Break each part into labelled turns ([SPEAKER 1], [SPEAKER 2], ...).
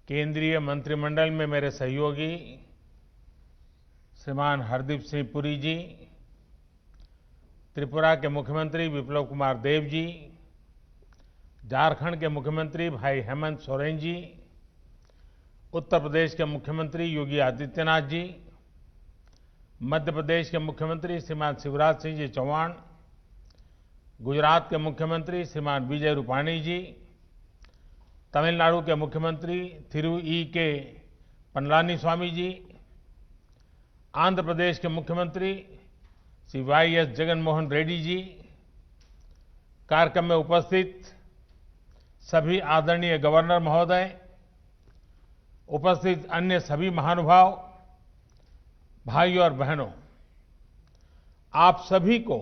[SPEAKER 1] केंद्रीय मंत्रिमंडल में मेरे सहयोगी श्रीमान हरदीप सिंह पुरी जी, त्रिपुरा के मुख्यमंत्री बिप्लब कुमार देव जी, झारखंड के मुख्यमंत्री भाई हेमंत सोरेन जी, उत्तर प्रदेश के मुख्यमंत्री योगी आदित्यनाथ जी, मध्य प्रदेश के मुख्यमंत्री श्रीमान शिवराज सिंह जी चौहान, गुजरात के मुख्यमंत्री श्रीमान विजय रूपाणी जी, तमिलनाडु के मुख्यमंत्री थिरु ई के पनलानीस्वामी जी, आंध्र प्रदेश के मुख्यमंत्री श्री वाई.एस. जगनमोहन रेड्डी जी, कार्यक्रम में उपस्थित सभी आदरणीय गवर्नर महोदय, उपस्थित अन्य सभी महानुभाव, भाइयों और बहनों, आप सभी को,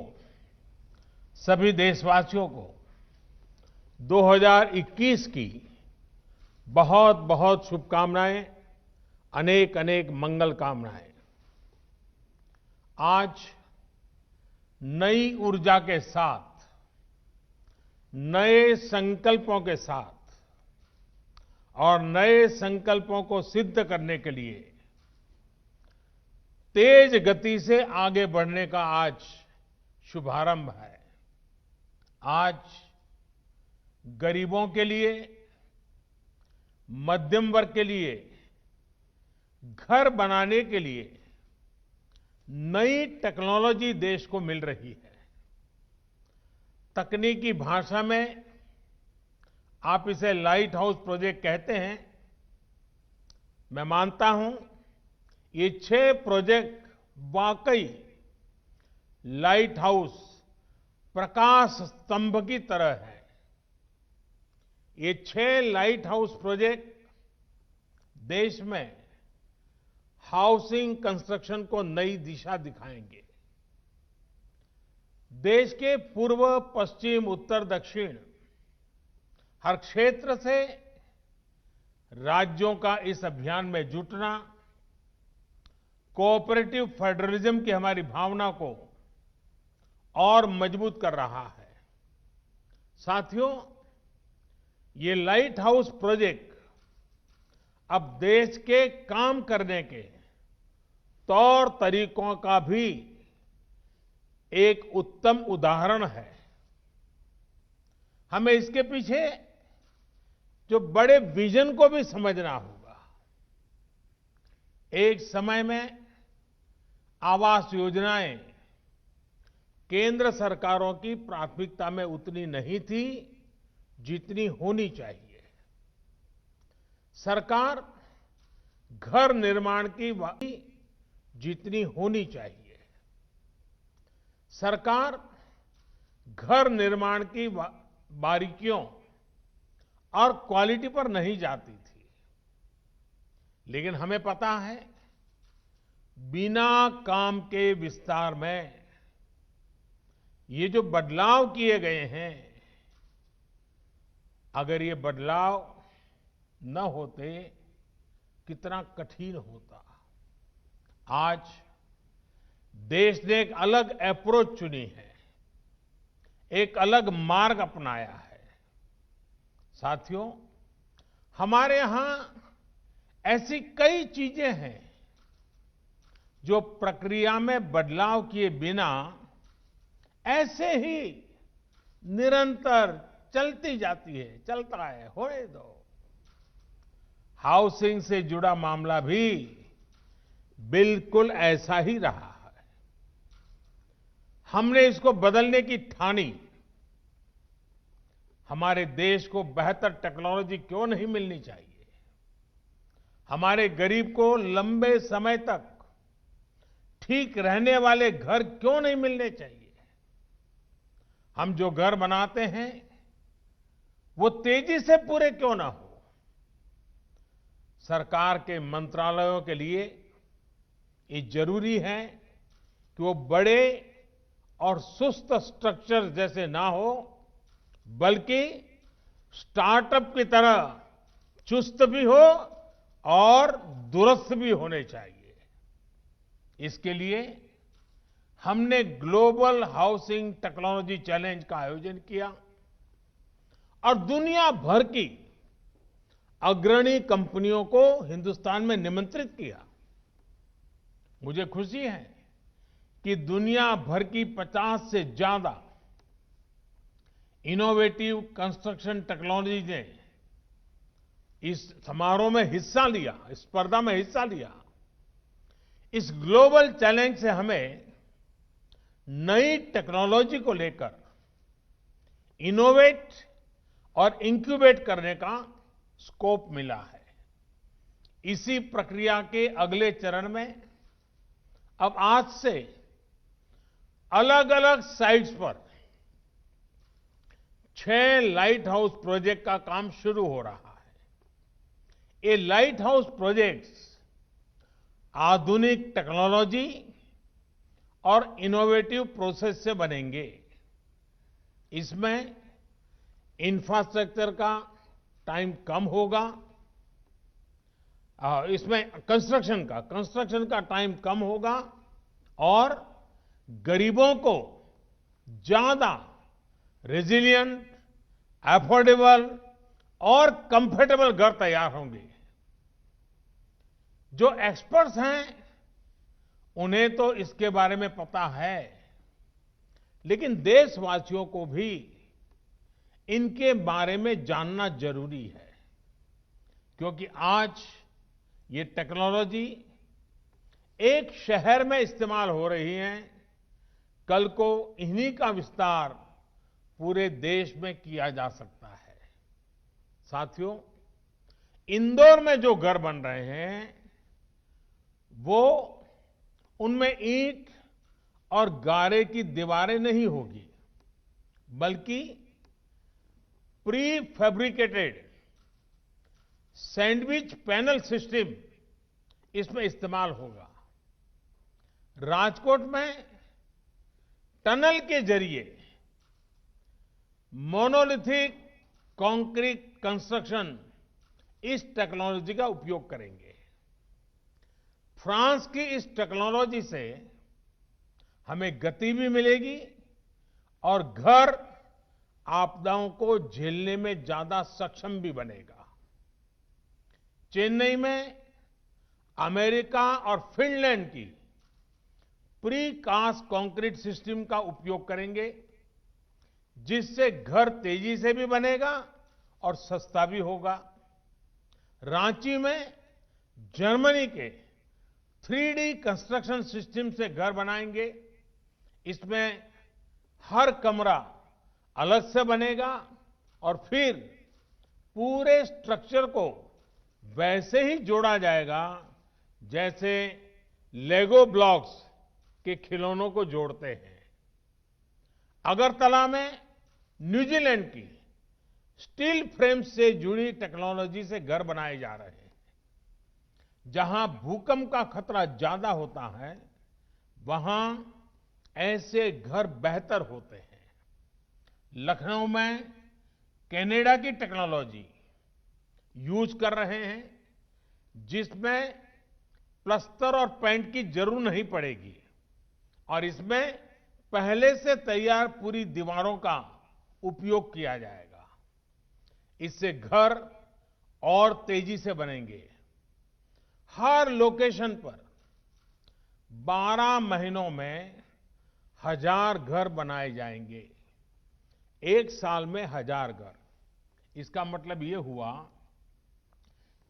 [SPEAKER 1] सभी देशवासियों को 2021 की बहुत बहुत शुभकामनाएं, अनेक अनेक मंगल कामनाएं। आज नई ऊर्जा के साथ, नए संकल्पों के साथ और नए संकल्पों को सिद्ध करने के लिए तेज गति से आगे बढ़ने का आज शुभारंभ है। आज गरीबों के लिए, मध्यम वर्ग के लिए, घर बनाने के लिए नई टेक्नोलॉजी देश को मिल रही है। तकनीकी भाषा में आप इसे लाइट हाउस प्रोजेक्ट कहते हैं। मैं मानता हूं ये 6 प्रोजेक्ट वाकई लाइट हाउस, प्रकाश स्तंभ की तरह है। ये 6 लाइट हाउस प्रोजेक्ट देश में हाउसिंग कंस्ट्रक्शन को नई दिशा दिखाएंगे। देश के पूर्व, पश्चिम, उत्तर, दक्षिण हर क्षेत्र से राज्यों का इस अभियान में जुटना कोऑपरेटिव फेडरलिज्म की हमारी भावना को और मजबूत कर रहा है। साथियों, ये लाइट हाउस प्रोजेक्ट अब देश के काम करने के तौर तरीकों का भी एक उत्तम उदाहरण है। हमें इसके पीछे जो बड़े विजन को भी समझना होगा। एक समय में आवास योजनाएं केंद्र सरकारों की प्राथमिकता में उतनी नहीं थी जितनी होनी चाहिए। सरकार घर निर्माण की जितनी होनी चाहिए। सरकार घर निर्माण की बारीकियों और क्वालिटी पर नहीं जाती थी। लेकिन हमें पता है, बिना काम के विस्तार में ये जो बदलाव किए गए हैं, अगर ये बदलाव न होते कितना कठिन होता। आज देश ने एक अलग अप्रोच चुनी है, एक अलग मार्ग अपनाया है। साथियों, हमारे यहां ऐसी कई चीजें हैं जो प्रक्रिया में बदलाव किए बिना ऐसे ही निरंतर चलती जाती है, चलता है, होने दो। हाउसिंग से जुड़ा मामला भी बिल्कुल ऐसा ही रहा है। हमने इसको बदलने की ठानी। हमारे देश को बेहतर टेक्नोलॉजी क्यों नहीं मिलनी चाहिए? हमारे गरीब को लंबे समय तक ठीक रहने वाले घर क्यों नहीं मिलने चाहिए? हम जो घर बनाते हैं वो तेजी से पूरे क्यों ना हो? सरकार के मंत्रालयों के लिए ये जरूरी है कि वो बड़े और सुस्त स्ट्रक्चर जैसे ना हो, बल्कि स्टार्टअप की तरह चुस्त भी हो और दुरुस्त भी होने चाहिए। इसके लिए हमने ग्लोबल हाउसिंग टेक्नोलॉजी चैलेंज का आयोजन किया और दुनिया भर की अग्रणी कंपनियों को हिंदुस्तान में निमंत्रित किया। मुझे खुशी है कि दुनिया भर की 50 से ज्यादा इनोवेटिव कंस्ट्रक्शन टेक्नोलॉजी ने इस समारोह में हिस्सा लिया, इस स्पर्धा में हिस्सा लिया। इस ग्लोबल चैलेंज से हमें नई टेक्नोलॉजी को लेकर इनोवेट और इंक्यूबेट करने का स्कोप मिला है। इसी प्रक्रिया के अगले चरण में अब आज से अलग अलग साइट्स पर 6 लाइट हाउस प्रोजेक्ट का काम शुरू हो रहा है। ये लाइट हाउस प्रोजेक्ट्स आधुनिक टेक्नोलॉजी और इनोवेटिव प्रोसेस से बनेंगे। इसमें इंफ्रास्ट्रक्चर का टाइम कम होगा, इसमें कंस्ट्रक्शन का टाइम कम होगा और गरीबों को ज्यादा रेजिलिएंट, अफोर्डेबल और कंफर्टेबल घर तैयार होंगे। जो एक्सपर्ट्स हैं उन्हें तो इसके बारे में पता है, लेकिन देशवासियों को भी इनके बारे में जानना जरूरी है, क्योंकि आज ये टेक्नोलॉजी एक शहर में इस्तेमाल हो रही है, कल को इन्हीं का विस्तार पूरे देश में किया जा सकता है। साथियों, इंदौर में जो घर बन रहे हैं वो उनमें ईंट और गारे की दीवारें नहीं होगी, बल्कि pre fabricated sandwich panel system इसमें इस्तेमाल होगा। राजकोट में टनल के जरिए मोनोलिथिक कंक्रीट कंस्ट्रक्शन इस टेक्नोलॉजी का उपयोग करेंगे। फ्रांस की इस टेक्नोलॉजी से हमें गति भी मिलेगी और घर आपदाओं को झेलने में ज्यादा सक्षम भी बनेगा। चेन्नई में अमेरिका और फिनलैंड की प्री कास्ट कंक्रीट सिस्टम का उपयोग करेंगे, जिससे घर तेजी से भी बनेगा और सस्ता भी होगा। रांची में जर्मनी के 3D कंस्ट्रक्शन सिस्टम से घर बनाएंगे। इसमें हर कमरा अलग से बनेगा और फिर पूरे स्ट्रक्चर को वैसे ही जोड़ा जाएगा जैसे लेगो ब्लॉक्स के खिलौनों को जोड़ते हैं। अगरतला में न्यूजीलैंड की स्टील फ्रेम से जुड़ी टेक्नोलॉजी से घर बनाए जा रहे हैं। जहां भूकंप का खतरा ज्यादा होता है, वहां ऐसे घर बेहतर होते हैं। लखनऊ में कनाडा की टेक्नोलॉजी यूज कर रहे हैं, जिसमें प्लास्टर और पेंट की जरूरत नहीं पड़ेगी और इसमें पहले से तैयार पूरी दीवारों का उपयोग किया जाएगा। इससे घर और तेजी से बनेंगे। हर लोकेशन पर 12 महीनों में 1000 घर बनाए जाएंगे। एक साल में 1000 घर। इसका मतलब ये हुआ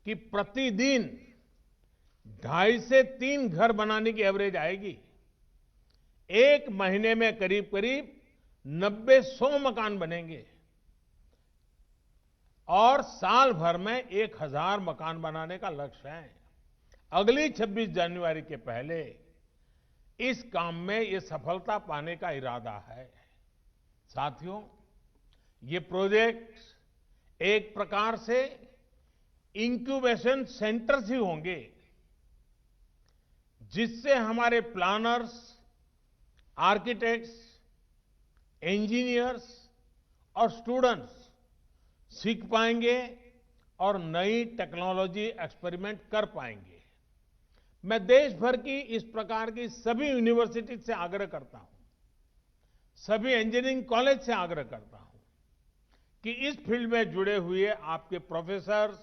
[SPEAKER 1] कि प्रतिदिन 2.5 से 3 घर बनाने की एवरेज आएगी। एक महीने में करीब करीब 90-100 मकान बनेंगे और साल भर में 1000 मकान बनाने का लक्ष्य है। अगली 26 जनवरी के पहले इस काम में ये सफलता पाने का इरादा है। साथियों, ये प्रोजेक्ट एक प्रकार से इंक्यूबेशन सेंटर्स ही होंगे, जिससे हमारे प्लानर्स, आर्किटेक्ट्स, इंजीनियर्स और स्टूडेंट्स सीख पाएंगे और नई टेक्नोलॉजी एक्सपेरिमेंट कर पाएंगे। मैं देश भर की इस प्रकार की सभी यूनिवर्सिटी से आग्रह करता हूं, सभी इंजीनियरिंग कॉलेज से आग्रह करता हूं कि इस फील्ड में जुड़े हुए आपके प्रोफेसर्स,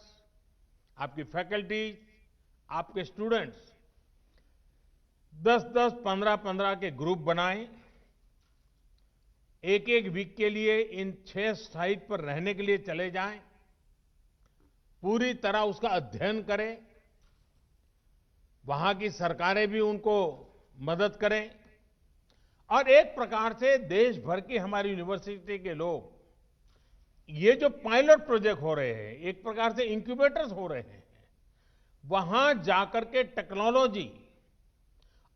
[SPEAKER 1] आपकी फैकल्टीज, आपके स्टूडेंट्स 10-10, 15-15 के ग्रुप बनाएं, एक एक वीक के लिए इन 6 साइट पर रहने के लिए चले जाएं, पूरी तरह उसका अध्ययन करें, वहां की सरकारें भी उनको मदद करें और एक प्रकार से देश भर की हमारी यूनिवर्सिटी के लोग ये जो पायलट प्रोजेक्ट हो रहे हैं, एक प्रकार से इंक्यूबेटर्स हो रहे हैं, वहां जाकर के टेक्नोलॉजी,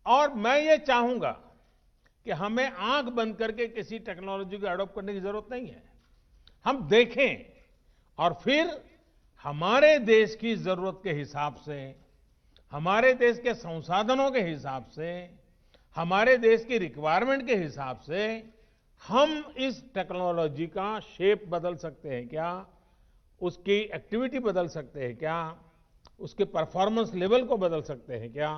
[SPEAKER 1] और मैं ये चाहूंगा कि हमें आंख बंद करके किसी टेक्नोलॉजी को अडॉप्ट करने की जरूरत नहीं है। हम देखें और फिर हमारे देश की जरूरत के हिसाब से, हमारे देश के संसाधनों के हिसाब से, हमारे देश की रिक्वायरमेंट के हिसाब से हम इस टेक्नोलॉजी का शेप बदल सकते हैं क्या, उसकी एक्टिविटी बदल सकते हैं क्या, उसके परफॉर्मेंस लेवल को बदल सकते हैं क्या।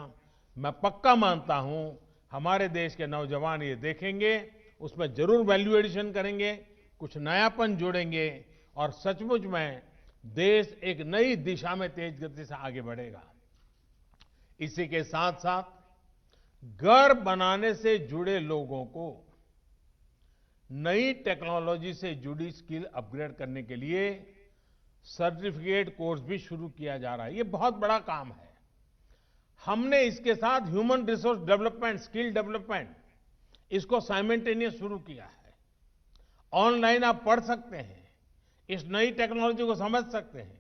[SPEAKER 1] मैं पक्का मानता हूं हमारे देश के नौजवान ये देखेंगे, उसमें जरूर वैल्यू एडिशन करेंगे, कुछ नयापन जोड़ेंगे और सचमुच में देश एक नई दिशा में तेज गति से आगे बढ़ेगा। इसी के साथ साथ घर बनाने से जुड़े लोगों को नई टेक्नोलॉजी से जुड़ी स्किल अपग्रेड करने के लिए सर्टिफिकेट कोर्स भी शुरू किया जा रहा है। ये बहुत बड़ा काम है। हमने इसके साथ human resource development, skill development, इसको साइमल्टेनियस शुरू किया है। ऑनलाइन आप पढ़ सकते हैं, इस नई टेक्नोलॉजी को समझ सकते हैं,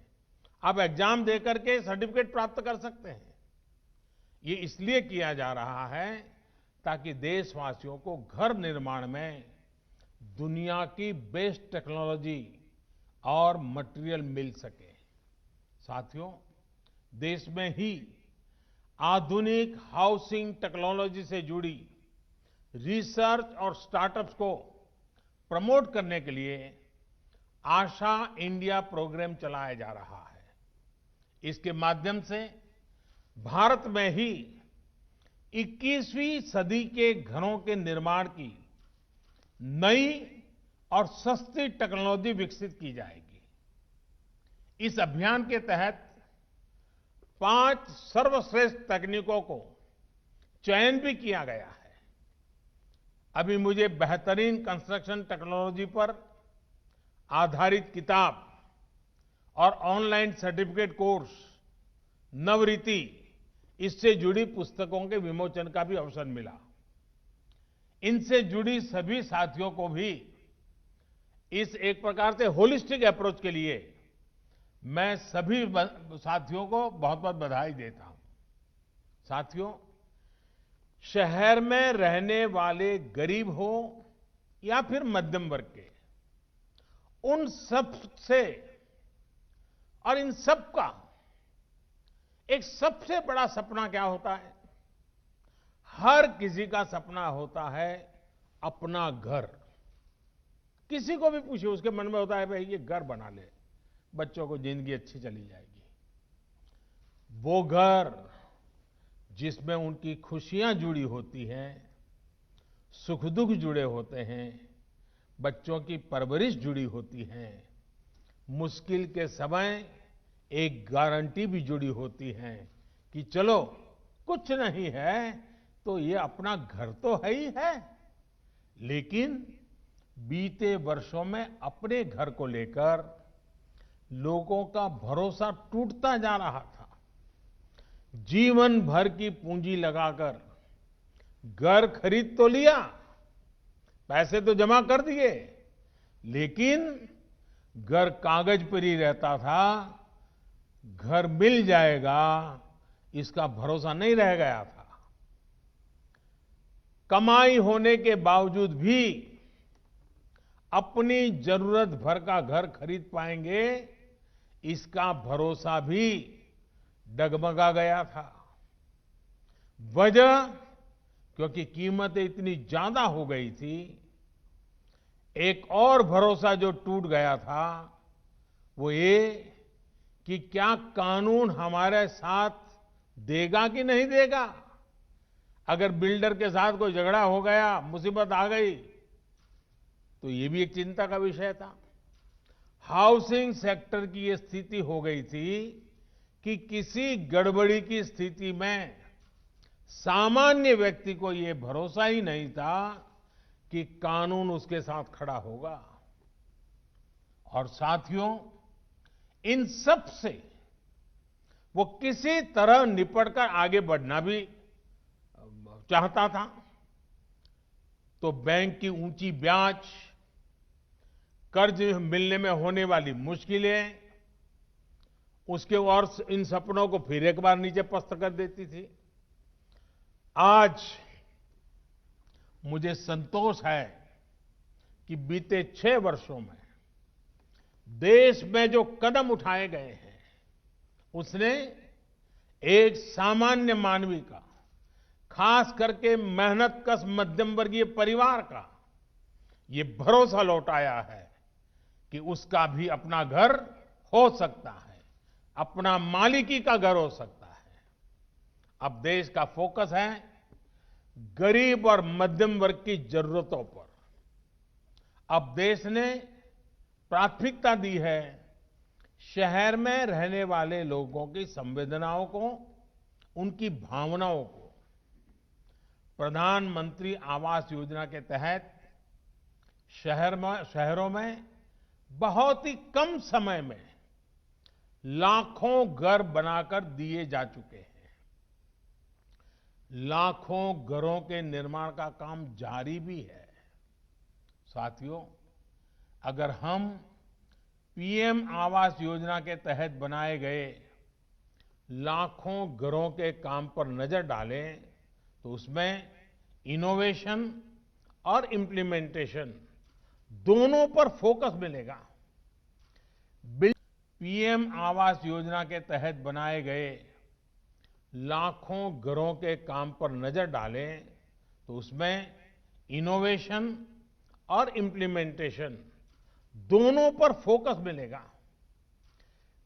[SPEAKER 1] आप एग्जाम दे करके सर्टिफिकेट प्राप्त कर सकते हैं। ये इसलिए किया जा रहा है ताकि देशवासियों को घर निर्माण में दुनिया की बेस्ट टेक्नोलॉजी और मटेरियल मिल सके। साथियों, देश में ही आधुनिक हाउसिंग टेक्नोलॉजी से जुड़ी रिसर्च और स्टार्टअप्स को प्रमोट करने के लिए आशा इंडिया प्रोग्राम चलाया जा रहा है। इसके माध्यम से भारत में ही 21वीं सदी के घरों के निर्माण की नई और सस्ती टेक्नोलॉजी विकसित की जाएगी। इस अभियान के तहत 5 सर्वश्रेष्ठ तकनीकों को चयन भी किया गया है। अभी मुझे बेहतरीन कंस्ट्रक्शन टेक्नोलॉजी पर आधारित किताब और ऑनलाइन सर्टिफिकेट कोर्स नवरीति, इससे जुड़ी पुस्तकों के विमोचन का भी अवसर मिला। इनसे जुड़ी सभी साथियों को भी इस एक प्रकार से होलिस्टिक अप्रोच के लिए मैं सभी साथियों को बहुत बहुत बधाई देता हूं। साथियों, शहर में रहने वाले गरीब हो या फिर मध्यम वर्ग के, उन सब से और इन सब का एक सबसे बड़ा सपना क्या होता है? हर किसी का सपना होता है अपना घर। किसी को भी पूछिए, उसके मन में होता है भाई ये घर बना ले, बच्चों को जिंदगी अच्छी चली जाएगी। वो घर जिसमें उनकी खुशियां जुड़ी होती हैं, सुख दुख जुड़े होते हैं, बच्चों की परवरिश जुड़ी होती है, मुश्किल के समय एक गारंटी भी जुड़ी होती है कि चलो कुछ नहीं है तो ये अपना घर तो है ही है। लेकिन बीते वर्षों में अपने घर को लेकर लोगों का भरोसा टूटता जा रहा था। जीवन भर की पूंजी लगाकर घर खरीद तो लिया, पैसे तो जमा कर दिए, लेकिन घर कागज पर ही रहता था। घर मिल जाएगा इसका भरोसा नहीं रह गया था। कमाई होने के बावजूद भी अपनी जरूरत भर का घर खरीद पाएंगे, इसका भरोसा भी डगमगा गया था। वजह क्योंकि कीमतें इतनी ज्यादा हो गई थी। एक और भरोसा जो टूट गया था वो ये कि क्या कानून हमारे साथ देगा कि नहीं देगा। अगर बिल्डर के साथ कोई झगड़ा हो गया, मुसीबत आ गई, तो ये भी एक चिंता का विषय था। हाउसिंग सेक्टर की ये स्थिति हो गई थी कि किसी गड़बड़ी की स्थिति में सामान्य व्यक्ति को ये भरोसा ही नहीं था कि कानून उसके साथ खड़ा होगा। और साथियों, इन सब से वो किसी तरह निपटकर आगे बढ़ना भी चाहता था। तो बैंक की ऊंची ब्याज, कर्ज मिलने में होने वाली मुश्किलें उसके और इन सपनों को फिर एक बार नीचे पस्त कर देती थी। आज मुझे संतोष है कि बीते 6 वर्षों में देश में जो कदम उठाए गए हैं उसने एक सामान्य मानवी का, खास करके मेहनतकश मध्यम वर्गीय परिवार का ये भरोसा लौटाया है कि उसका भी अपना घर हो सकता है, अपना मालिकी का घर हो सकता है। अब देश का फोकस है गरीब और मध्यम वर्ग की जरूरतों पर। अब देश ने प्राथमिकता दी है शहर में रहने वाले लोगों की संवेदनाओं को, उनकी भावनाओं को। प्रधानमंत्री आवास योजना के तहत शहरों में बहुत ही कम समय में लाखों घर बनाकर दिए जा चुके हैं। लाखों घरों के निर्माण का काम जारी भी है। साथियों, अगर हम पीएम आवास योजना के तहत बनाए गए लाखों घरों के काम पर नजर डालें तो उसमें इनोवेशन और इम्प्लीमेंटेशन दोनों पर फोकस मिलेगा। पीएम आवास योजना के तहत बनाए गए लाखों घरों के काम पर नजर डालें तो उसमें इनोवेशन और इम्प्लीमेंटेशन दोनों पर फोकस मिलेगा।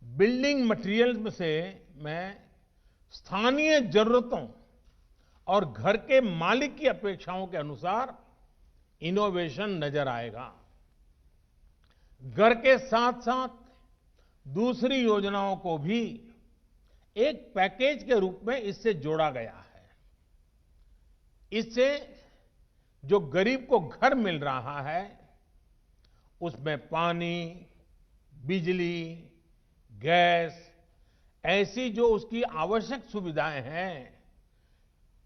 [SPEAKER 1] बिल्डिंग मटेरियल से में स्थानीय जरूरतों और घर के मालिक की अपेक्षाओं के अनुसार इनोवेशन नजर आएगा। घर के साथ साथ दूसरी योजनाओं को भी एक पैकेज के रूप में इससे जोड़ा गया है। इससे जो गरीब को घर मिल रहा है उसमें पानी, बिजली, गैस, ऐसी जो उसकी आवश्यक सुविधाएं हैं,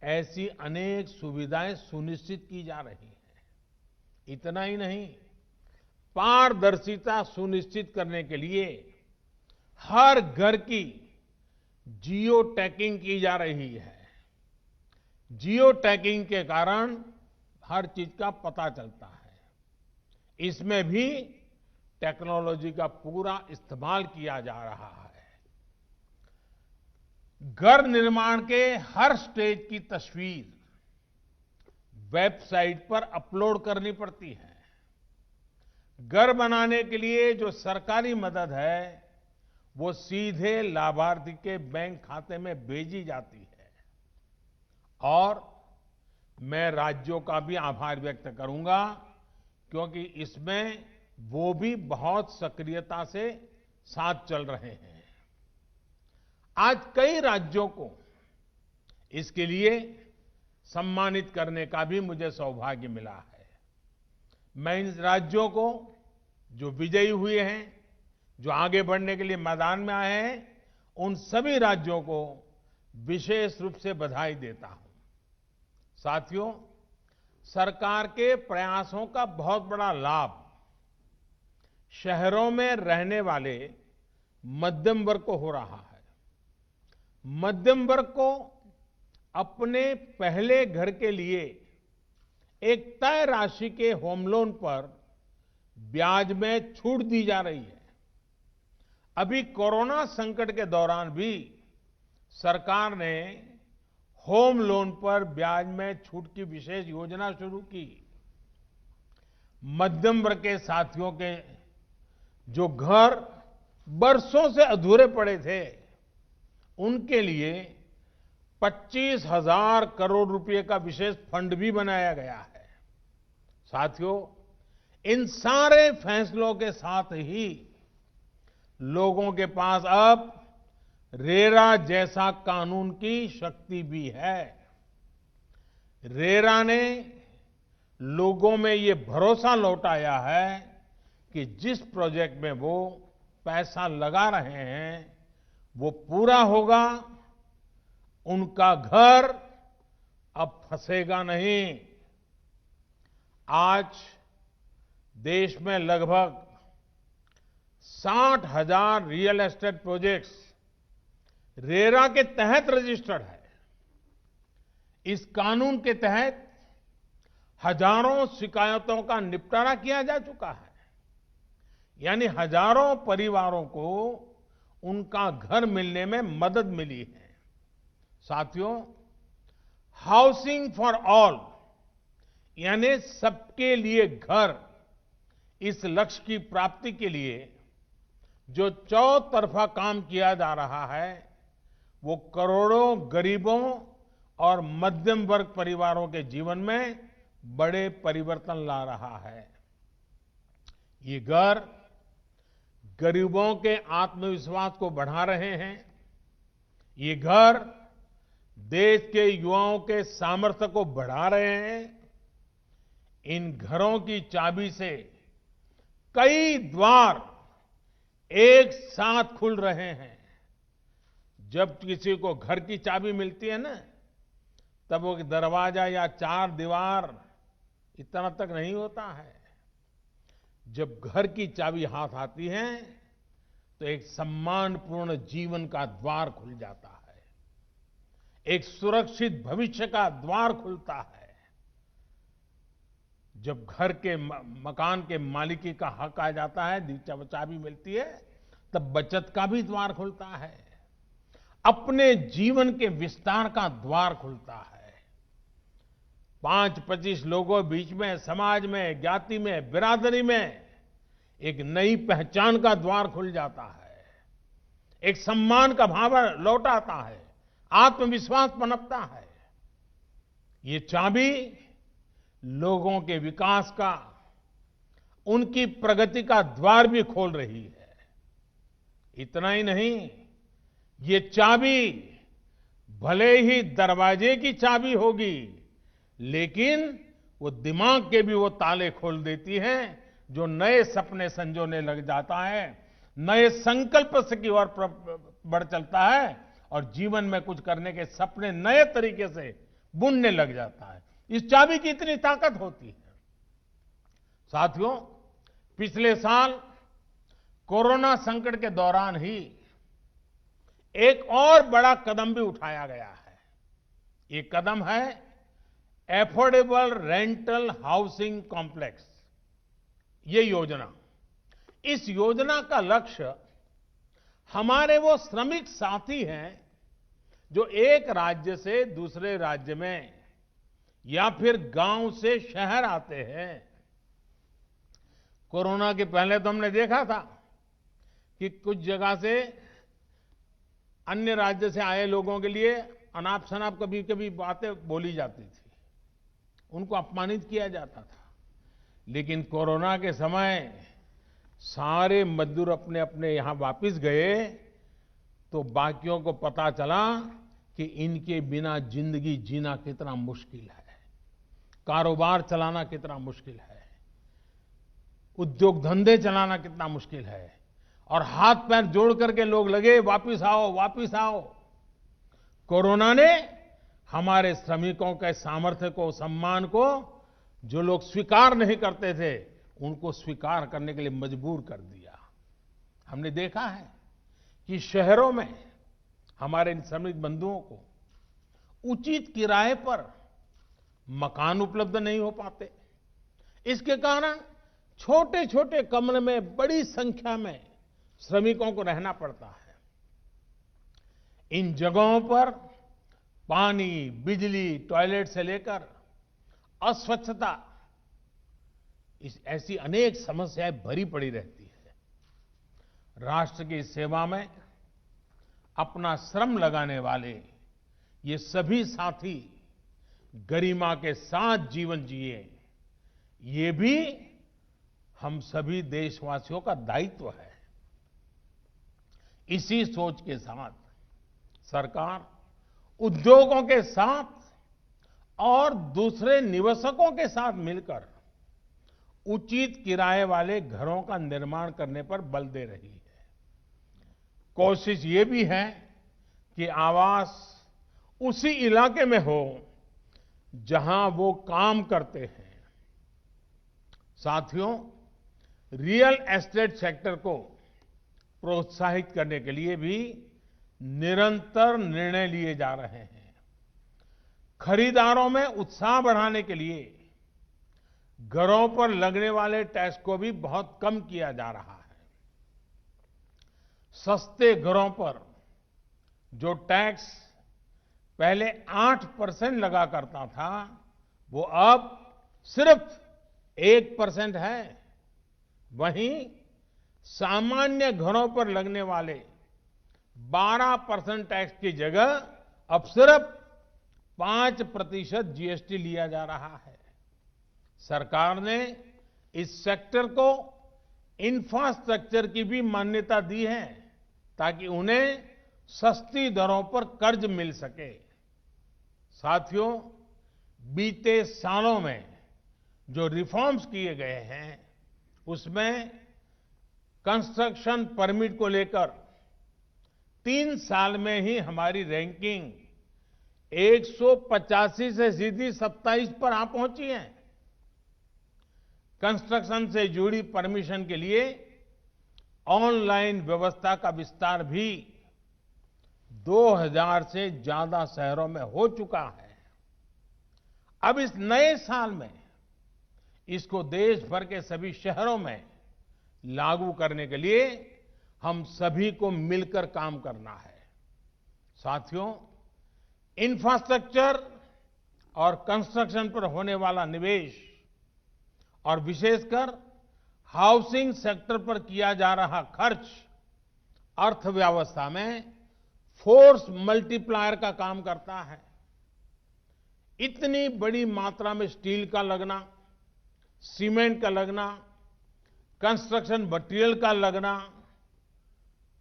[SPEAKER 1] ऐसी अनेक सुविधाएं सुनिश्चित की जा रही हैं। इतना ही नहीं, पारदर्शिता सुनिश्चित करने के लिए हर घर की जियो टैगिंग की जा रही है। जियो टैगिंग के कारण हर चीज का पता चलता है। इसमें भी टेक्नोलॉजी का पूरा इस्तेमाल किया जा रहा है। घर निर्माण के हर स्टेज की तस्वीर वेबसाइट पर अपलोड करनी पड़ती है। घर बनाने के लिए जो सरकारी मदद है वो सीधे लाभार्थी के बैंक खाते में भेजी जाती है। और मैं राज्यों का भी आभार व्यक्त करूंगा क्योंकि इसमें वो भी बहुत सक्रियता से साथ चल रहे हैं। आज कई राज्यों को इसके लिए सम्मानित करने का भी मुझे सौभाग्य मिला है। मैं इन राज्यों को जो विजयी हुए हैं, जो आगे बढ़ने के लिए मैदान में आए हैं, उन सभी राज्यों को विशेष रूप से बधाई देता हूं। साथियों, सरकार के प्रयासों का बहुत बड़ा लाभ शहरों में रहने वाले मध्यम वर्ग को हो रहा है। मध्यम वर्ग को अपने पहले घर के लिए एक तय राशि के होम लोन पर ब्याज में छूट दी जा रही है। अभी कोरोना संकट के दौरान भी सरकार ने होम लोन पर ब्याज में छूट की विशेष योजना शुरू की। मध्यम वर्ग के साथियों के जो घर बरसों से अधूरे पड़े थे, उनके लिए 25,000 करोड़ रुपए का विशेष फंड भी बनाया गया है। साथियों, इन सारे फैसलों के साथ ही लोगों के पास अब रेरा जैसा कानून की शक्ति भी है। रेरा ने लोगों में ये भरोसा लौटाया है कि जिस प्रोजेक्ट में वो पैसा लगा रहे हैं वो पूरा होगा, उनका घर अब फंसेगा नहीं। आज देश में लगभग 60,000 रियल एस्टेट प्रोजेक्ट्स रेरा के तहत रजिस्टर्ड है। इस कानून के तहत हजारों शिकायतों का निपटारा किया जा चुका है, यानी हजारों परिवारों को उनका घर मिलने में मदद मिली है। साथियों, हाउसिंग फॉर ऑल यानी सबके लिए घर, इस लक्ष्य की प्राप्ति के लिए जो चौतरफा काम किया जा रहा है वो करोड़ों गरीबों और मध्यम वर्ग परिवारों के जीवन में बड़े परिवर्तन ला रहा है। ये घर गरीबों के आत्मविश्वास को बढ़ा रहे हैं। ये घर देश के युवाओं के सामर्थ्य को बढ़ा रहे हैं। इन घरों की चाबी से कई द्वार एक साथ खुल रहे हैं। जब किसी को घर की चाबी मिलती है ना, तब वो दरवाजा या चार दीवार इतना तक नहीं होता है। जब घर की चाबी हाथ आती है तो एक सम्मानपूर्ण जीवन का द्वार खुल जाता है, एक सुरक्षित भविष्य का द्वार खुलता है। जब घर के मकान के मालिकी का हक आ जाता है, चाबी मिलती है, तब बचत का भी द्वार खुलता है, अपने जीवन के विस्तार का द्वार खुलता है। 5-25 लोगों बीच में, समाज में, ज्ञाति में, बिरादरी में एक नई पहचान का द्वार खुल जाता है, एक सम्मान का भाव लौट आता है, आत्मविश्वास पनपता है। ये चाबी लोगों के विकास का, उनकी प्रगति का द्वार भी खोल रही है। इतना ही नहीं, ये चाबी भले ही दरवाजे की चाबी होगी, लेकिन वो दिमाग के भी वो ताले खोल देती है जो नए सपने संजोने लग जाता है, नए संकल्प से की ओर बढ़ चलता है और जीवन में कुछ करने के सपने नए तरीके से बुनने लग जाता है। इस चाबी की इतनी ताकत होती है। साथियों, पिछले साल कोरोना संकट के दौरान ही एक और बड़ा कदम भी उठाया गया है। ये कदम है एफोर्डेबल रेंटल हाउसिंग कॉम्प्लेक्स। ये योजना, इस योजना का लक्ष्य हमारे वो श्रमिक साथी हैं जो एक राज्य से दूसरे राज्य में या फिर गांव से शहर आते हैं। कोरोना के पहले तो हमने देखा था कि कुछ जगह से अन्य राज्य से आए लोगों के लिए अनाप शनाप कभी कभी बातें बोली जाती थी, उनको अपमानित किया जाता था। लेकिन कोरोना के समय सारे मजदूर अपने अपने यहां वापस गए तो बाकियों को पता चला कि इनके बिना जिंदगी जीना कितना मुश्किल है, कारोबार चलाना कितना मुश्किल है, उद्योग धंधे चलाना कितना मुश्किल है। और हाथ पैर जोड़ करके लोग लगे वापस आओ, वापस आओ। कोरोना ने हमारे श्रमिकों के सामर्थ्य को, सम्मान को, जो लोग स्वीकार नहीं करते थे उनको स्वीकार करने के लिए मजबूर कर दिया। हमने देखा है कि शहरों में हमारे इन श्रमिक बंधुओं को उचित किराए पर मकान उपलब्ध नहीं हो पाते। इसके कारण छोटे छोटे कमरे में बड़ी संख्या में श्रमिकों को रहना पड़ता है। इन जगहों पर पानी, बिजली, टॉयलेट से लेकर अस्वच्छता, ऐसी अनेक समस्याएं भरी पड़ी रहती है। राष्ट्र की सेवा में अपना श्रम लगाने वाले ये सभी साथी गरिमा के साथ जीवन जिए, ये भी हम सभी देशवासियों का दायित्व है। इसी सोच के साथ सरकार उद्योगों के साथ और दूसरे निवेशकों के साथ मिलकर उचित किराए वाले घरों का निर्माण करने पर बल दे रही है। कोशिश ये भी है कि आवास उसी इलाके में हो जहां वो काम करते हैं। साथियों, रियल एस्टेट सेक्टर को प्रोत्साहित करने के लिए भी निरंतर निर्णय लिए जा रहे हैं। खरीदारों में उत्साह बढ़ाने के लिए घरों पर लगने वाले टैक्स को भी बहुत कम किया जा रहा है। सस्ते घरों पर जो टैक्स पहले 8% लगा करता था, वो अब सिर्फ 1% है। वहीं सामान्य घरों पर लगने वाले 12% टैक्स की जगह अब सिर्फ 5% जीएसटी लिया जा रहा है। सरकार ने इस सेक्टर को इंफ्रास्ट्रक्चर की भी मान्यता दी है ताकि उन्हें सस्ती दरों पर कर्ज मिल सके। साथियों, बीते सालों में जो रिफॉर्म्स किए गए हैं उसमें कंस्ट्रक्शन परमिट को लेकर 3 साल में ही हमारी रैंकिंग 185 से सीधी 27 पर आ पहुंची है। कंस्ट्रक्शन से जुड़ी परमिशन के लिए ऑनलाइन व्यवस्था का विस्तार भी 2000 से ज्यादा शहरों में हो चुका है। अब इस नए साल में इसको देश भर के सभी शहरों में लागू करने के लिए हम सभी को मिलकर काम करना है। साथियों, इंफ्रास्ट्रक्चर और कंस्ट्रक्शन पर होने वाला निवेश और विशेषकर हाउसिंग सेक्टर पर किया जा रहा खर्च अर्थव्यवस्था में फोर्स मल्टीप्लायर का काम करता है। इतनी बड़ी मात्रा में स्टील का लगना, सीमेंट का लगना, कंस्ट्रक्शन मटेरियल का लगना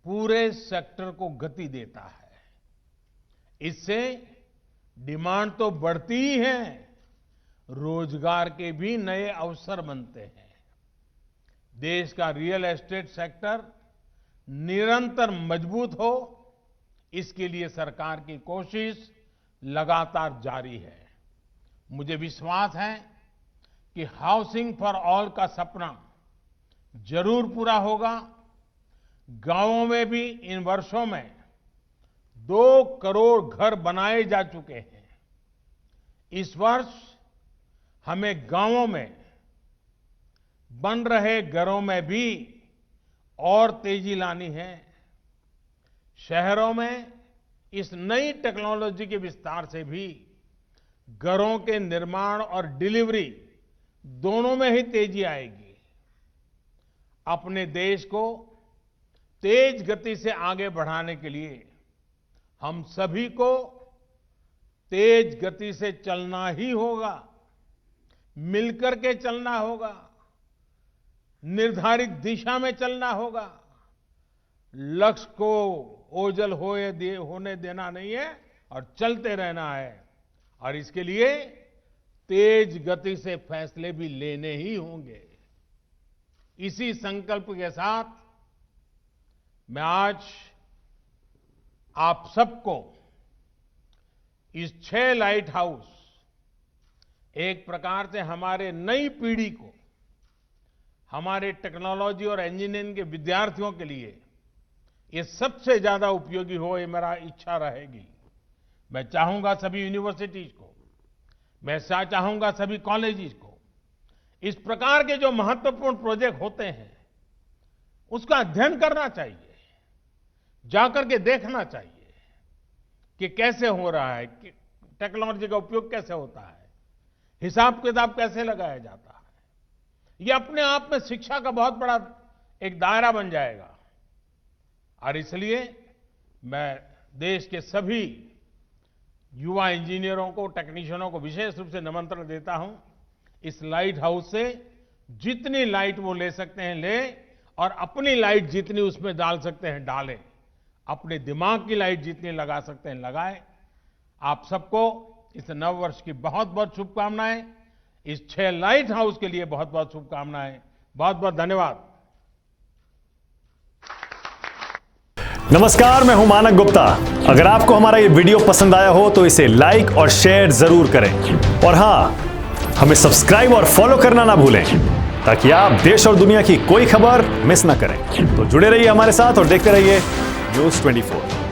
[SPEAKER 1] पूरे सेक्टर को गति देता है। इससे डिमांड तो बढ़ती ही है, रोजगार के भी नए अवसर बनते हैं। देश का रियल एस्टेट सेक्टर निरंतर मजबूत हो, इसके लिए सरकार की कोशिश लगातार जारी है। मुझे विश्वास है कि हाउसिंग फॉर ऑल का सपना जरूर पूरा होगा। गांवों में भी इन वर्षों में 2 करोड़ घर बनाए जा चुके हैं। इस वर्ष हमें गांवों में बन रहे घरों में भी और तेजी लानी है। शहरों में इस नई टेक्नोलॉजी के विस्तार से भी घरों के निर्माण और डिलीवरी दोनों में ही तेजी आएगी। अपने देश को तेज गति से आगे बढ़ाने के लिए हम सभी को तेज गति से चलना ही होगा, मिलकर के चलना होगा, निर्धारित दिशा में चलना होगा। लक्ष्य को ओझल होने देना नहीं है और चलते रहना है। और इसके लिए तेज गति से फैसले भी लेने ही होंगे। इसी संकल्प के साथ मैं आज आप सबको इस 6 लाइट हाउस, एक प्रकार से हमारे नई पीढ़ी को, हमारे टेक्नोलॉजी और इंजीनियरिंग के विद्यार्थियों के लिए ये सबसे ज्यादा उपयोगी हो, ये मेरा इच्छा रहेगी। मैं चाहूंगा सभी यूनिवर्सिटीज को, मैं चाहूंगा सभी कॉलेजेस को, इस प्रकार के जो महत्वपूर्ण प्रोजेक्ट होते हैं उसका अध्ययन करना चाहिए, जाकर के देखना चाहिए कि कैसे हो रहा है, कि टेक्नोलॉजी का उपयोग कैसे होता है, हिसाब किताब कैसे लगाया जाता है। ये अपने आप में शिक्षा का बहुत बड़ा एक दायरा बन जाएगा। और इसलिए मैं देश के सभी युवा इंजीनियरों को, टेक्नीशियनों को विशेष रूप से निमंत्रण देता हूं। इस लाइट हाउस से जितनी लाइट वो ले सकते हैं ले, और अपनी लाइट जितनी उसमें डाल सकते हैं डालें। अपने दिमाग की लाइट जितनी लगा सकते हैं लगाएं। आप सबको इस नव वर्ष की बहुत बहुत शुभकामनाएं। इस 6 लाइट हाउस के लिए बहुत बहुत शुभकामनाएं। बहुत बहुत धन्यवाद।
[SPEAKER 2] नमस्कार, मैं हूं मानक गुप्ता। अगर आपको हमारा ये वीडियो पसंद आया हो तो इसे लाइक और शेयर जरूर करें और हां, हमें सब्सक्राइब और फॉलो करना ना भूलें ताकि आप देश और दुनिया की कोई खबर मिस ना करें। तो जुड़े रहिए हमारे साथ और देखते रहिए न्यूज़ 24।